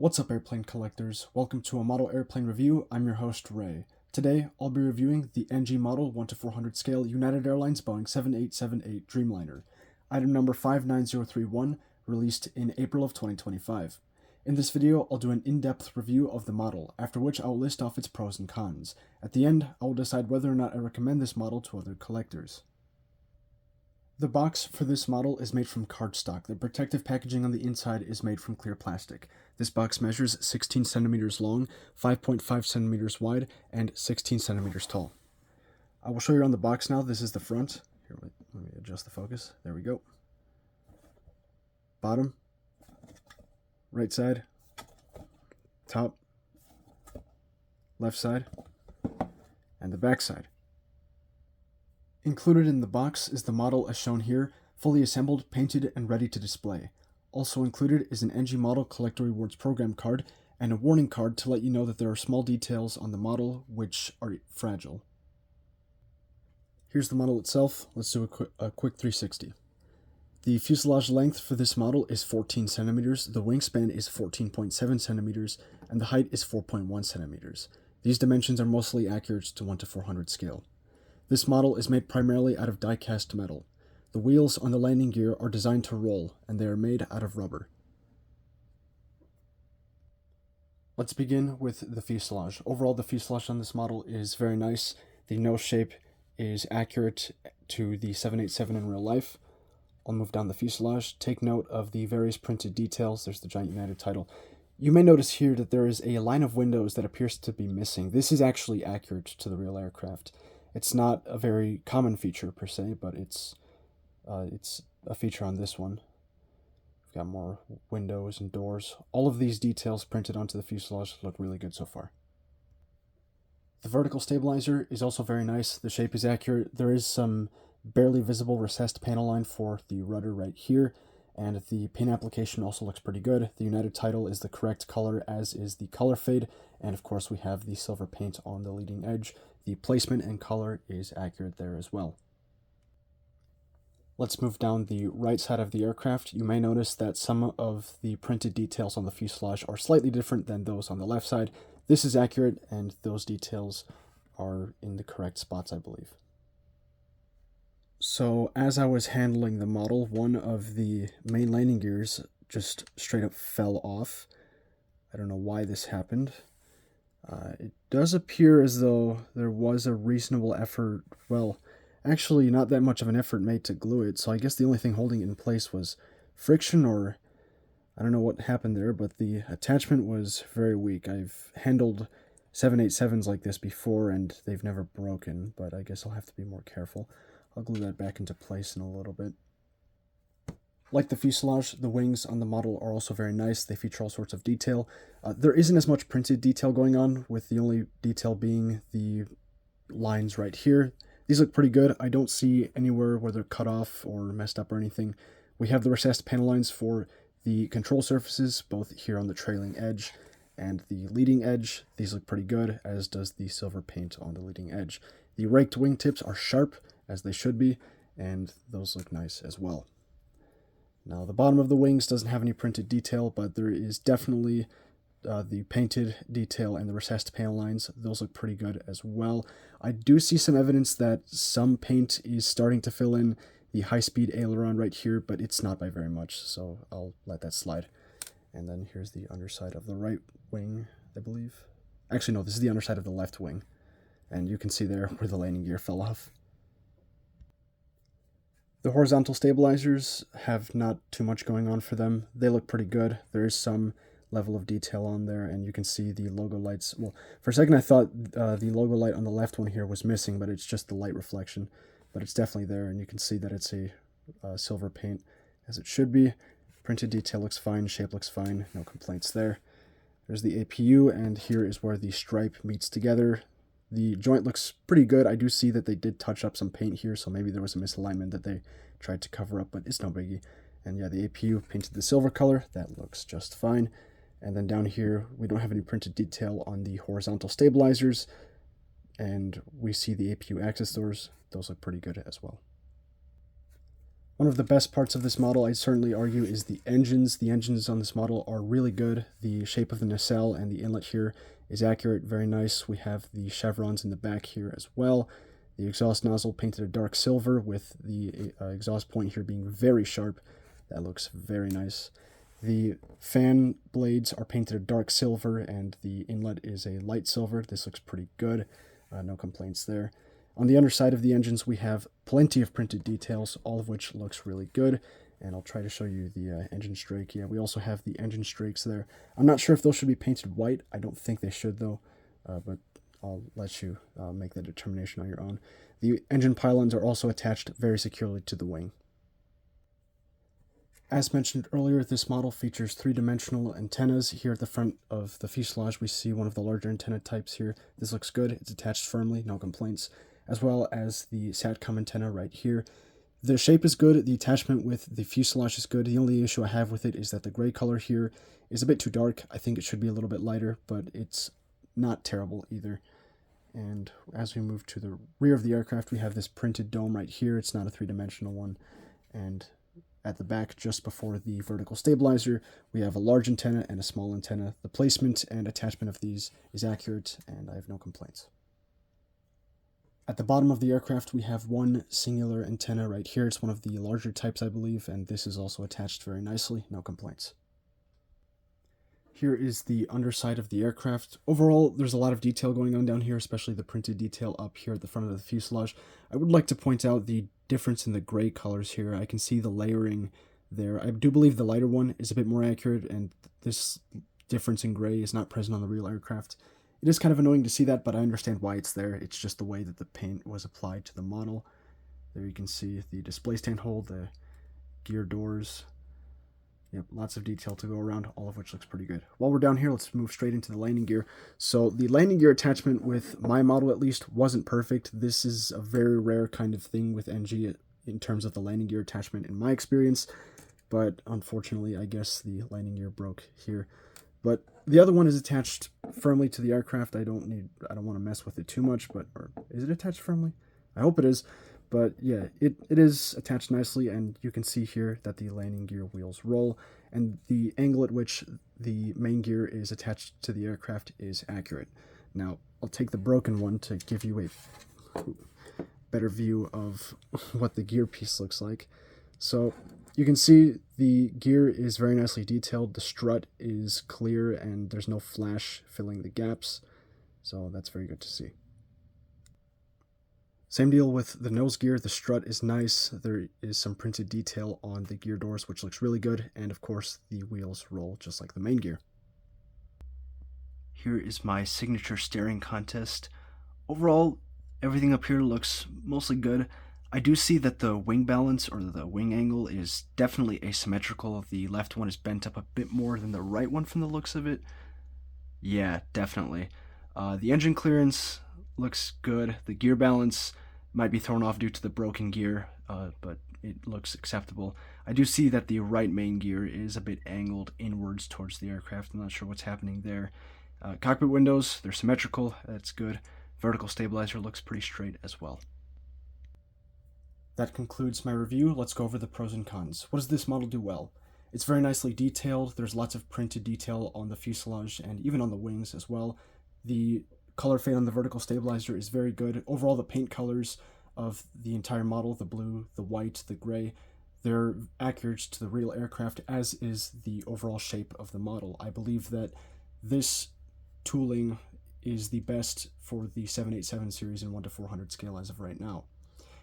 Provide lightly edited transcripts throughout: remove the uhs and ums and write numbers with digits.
What's up, airplane collectors? Welcome to a model airplane review. I'm your host, Ray. Today, I'll be reviewing the NG model 1-400 scale United Airlines Boeing 7878 Dreamliner, item number 59031, released in April of 2025. In this video, I'll do an in-depth review of the model, after which I'll list off its pros and cons. At the end, I will decide whether or not I recommend this model to other collectors. The box for this model is made from cardstock. The protective packaging on the inside is made from clear plastic. This box measures 16 centimeters long, 5.5 centimeters wide, and 16 centimeters tall. I will show you around the box now. This is the front. Here, let me adjust the focus. There we go. Bottom, right side, top, left side, and the back side. Included in the box is the model as shown here, fully assembled, painted, and ready to display. Also included is an NG Model Collector Rewards Program card and a warning card to let you know that there are small details on the model which are fragile. Here's the model itself. Let's do a quick 360. The fuselage length for this model is 14 centimeters, the wingspan is 14.7 centimeters, and the height is 4.1 centimeters. These dimensions are mostly accurate to 1-400 scale. This model is made primarily out of die-cast metal. The wheels on the landing gear are designed to roll, and they are made out of rubber. Let's begin with the fuselage. Overall, the fuselage on this model is very nice. The nose shape is accurate to the 787 in real life. I'll move down the fuselage. Take note of the various printed details. There's the giant United title. You may notice here that there is a line of windows that appears to be missing. This is actually accurate to the real aircraft. It's not a very common feature per se, but it's a feature on this one. We've got more windows and doors. All of these details printed onto the fuselage look really good so far. The vertical stabilizer is also very nice. The shape is accurate. There is some barely visible recessed panel line for the rudder right here, and the paint application also looks pretty good. The United title is the correct color, as is the color fade, and of course we have the silver paint on the leading edge. The placement and color is accurate there as well. Let's move down the right side of the aircraft. You may notice that some of the printed details on the fuselage are slightly different than those on the left side. This is accurate, and those details are in the correct spots, I believe. So as I was handling the model, one of the main landing gears just straight up fell off. I don't know why this happened. It does appear as though there was a reasonable effort, well, actually not that much of an effort made to glue it, so I guess the only thing holding it in place was friction, or I don't know what happened there, but the attachment was very weak. I've handled 787s like this before, and they've never broken, but I guess I'll have to be more careful. I'll glue that back into place in a little bit. Like the fuselage, the wings on the model are also very nice. They feature all sorts of detail. There isn't as much printed detail going on, with the only detail being the lines right here. These look pretty good. I don't see anywhere where they're cut off or messed up or anything. We have the recessed panel lines for the control surfaces, both here on the trailing edge and the leading edge. These look pretty good, as does the silver paint on the leading edge. The raked wingtips are sharp, as they should be, and those look nice as well. Now, the bottom of the wings doesn't have any printed detail, but there is definitely the painted detail and the recessed panel lines. Those look pretty good as well. I do see some evidence that some paint is starting to fill in the high-speed aileron right here, but it's not by very much, so I'll let that slide. And then here's the underside of the right wing, I believe. Actually, no, this is the underside of the left wing. And you can see there where the landing gear fell off. The horizontal stabilizers have not too much going on for them. They look pretty good. There is some level of detail on there, and you can see the logo lights. Well, for a second I thought the logo light on the left one here was missing, but it's just the light reflection. But it's definitely there, and you can see that it's a silver paint, as it should be. Printed detail looks fine, shape looks fine, no complaints there. There's the APU, and here is where the stripe meets together. The joint looks pretty good. I do see that they did touch up some paint here, so maybe there was a misalignment that they tried to cover up, but it's no biggie. And yeah, the APU painted the silver color. That looks just fine. And then down here, we don't have any printed detail on the horizontal stabilizers, and we see the APU access doors. Those look pretty good as well. One of the best parts of this model, I'd certainly argue, is the engines. The engines on this model are really good. The shape of the nacelle and the inlet here is accurate, very nice. We have the chevrons in the back here as well. The exhaust nozzle painted a dark silver with the exhaust point here being very sharp. That looks very nice. The fan blades are painted a dark silver and the inlet is a light silver. This looks pretty good. No complaints there. On the underside of the engines, we have plenty of printed details, all of which looks really good. And I'll try to show you the engine strake. Yeah, we also have the engine strakes there. I'm not sure if those should be painted white. I don't think they should, though, but I'll let you make that determination on your own. The engine pylons are also attached very securely to the wing. As mentioned earlier, this model features three-dimensional antennas. Here at the front of the fuselage, we see one of the larger antenna types here. This looks good. It's attached firmly, no complaints, as well as the SATCOM antenna right here. The shape is good. The attachment with the fuselage is good. The only issue I have with it is that the gray color here is a bit too dark. I think it should be a little bit lighter, but it's not terrible either. And as we move to the rear of the aircraft, we have this printed dome right here. It's not a three-dimensional one. And at the back, just before the vertical stabilizer, we have a large antenna and a small antenna. The placement and attachment of these is accurate, and I have no complaints. At the bottom of the aircraft, we have one singular antenna right here. It's one of the larger types, I believe, and this is also attached very nicely. No complaints. Here is the underside of the aircraft. Overall, there's a lot of detail going on down here, especially the printed detail up here at the front of the fuselage. I would like to point out the difference in the gray colors here. I can see the layering there. I do believe the lighter one is a bit more accurate, and this difference in gray is not present on the real aircraft. It is kind of annoying to see that, but I understand why it's there. It's just the way that the paint was applied to the model. There you can see the display stand hole, the gear doors. Yep, lots of detail to go around, all of which looks pretty good. While we're down here, let's move straight into the landing gear. So the landing gear attachment with my model, at least, wasn't perfect. This is a very rare kind of thing with NG in terms of the landing gear attachment in my experience. But unfortunately, I guess the landing gear broke here. But the other one is attached firmly to the aircraft. I don't want to mess with it too much, but or is it attached firmly? I hope it is. But yeah, it is attached nicely, and you can see here that the landing gear wheels roll, and the angle at which the main gear is attached to the aircraft is accurate. Now, I'll take the broken one to give you a better view of what the gear piece looks like. So you can see the gear is very nicely detailed. The strut is clear, and there's no flash filling the gaps, so that's very good to see. Same deal with the nose gear. The strut is nice. There is some printed detail on the gear doors, which looks really good. And of course, the wheels roll just like the main gear. Here is my signature steering contest. Overall, everything up here looks mostly good. I do see that the wing balance, or the wing angle, is definitely asymmetrical. The left one is bent up a bit more than the right one from the looks of it. Yeah, definitely. The engine clearance looks good. The gear balance might be thrown off due to the broken gear, but it looks acceptable. I do see that the right main gear is a bit angled inwards towards the aircraft. I'm not sure what's happening there. Cockpit windows, they're symmetrical. That's good. Vertical stabilizer looks pretty straight as well. That concludes my review. Let's go over the pros and cons. What does this model do well? It's very nicely detailed. There's lots of printed detail on the fuselage and even on the wings as well. The color fade on the vertical stabilizer is very good. Overall, the paint colors of the entire model, the blue, the white, the gray, they're accurate to the real aircraft, as is the overall shape of the model. I believe that this tooling is the best for the 787 series in 1:400 scale as of right now.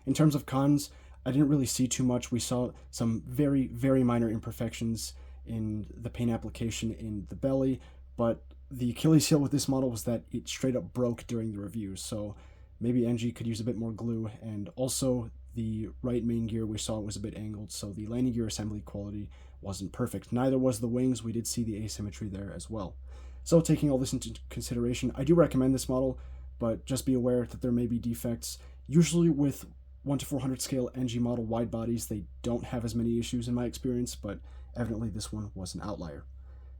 In terms of cons, I didn't really see too much. We saw some very, very minor imperfections in the paint application in the belly, but the Achilles heel with this model was that it straight up broke during the review, so maybe NG could use a bit more glue. And also, the right main gear we saw was a bit angled, so the landing gear assembly quality wasn't perfect. Neither was the wings. We did see the asymmetry there as well. So taking all this into consideration, I do recommend this model, but just be aware that there may be defects. Usually with 1:400 scale NG model wide bodies, they don't have as many issues in my experience, but evidently this one was an outlier.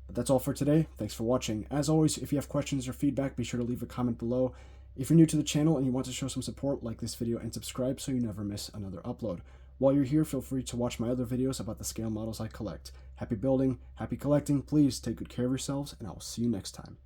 But that's all for today. Thanks for watching. As always, if you have questions or feedback, be sure to leave a comment below. If you're new to the channel and you want to show some support, like this video and subscribe so you never miss another upload. While you're here, feel free to watch my other videos about the scale models I collect. Happy building, happy collecting. Please take good care of yourselves, and I will see you next time.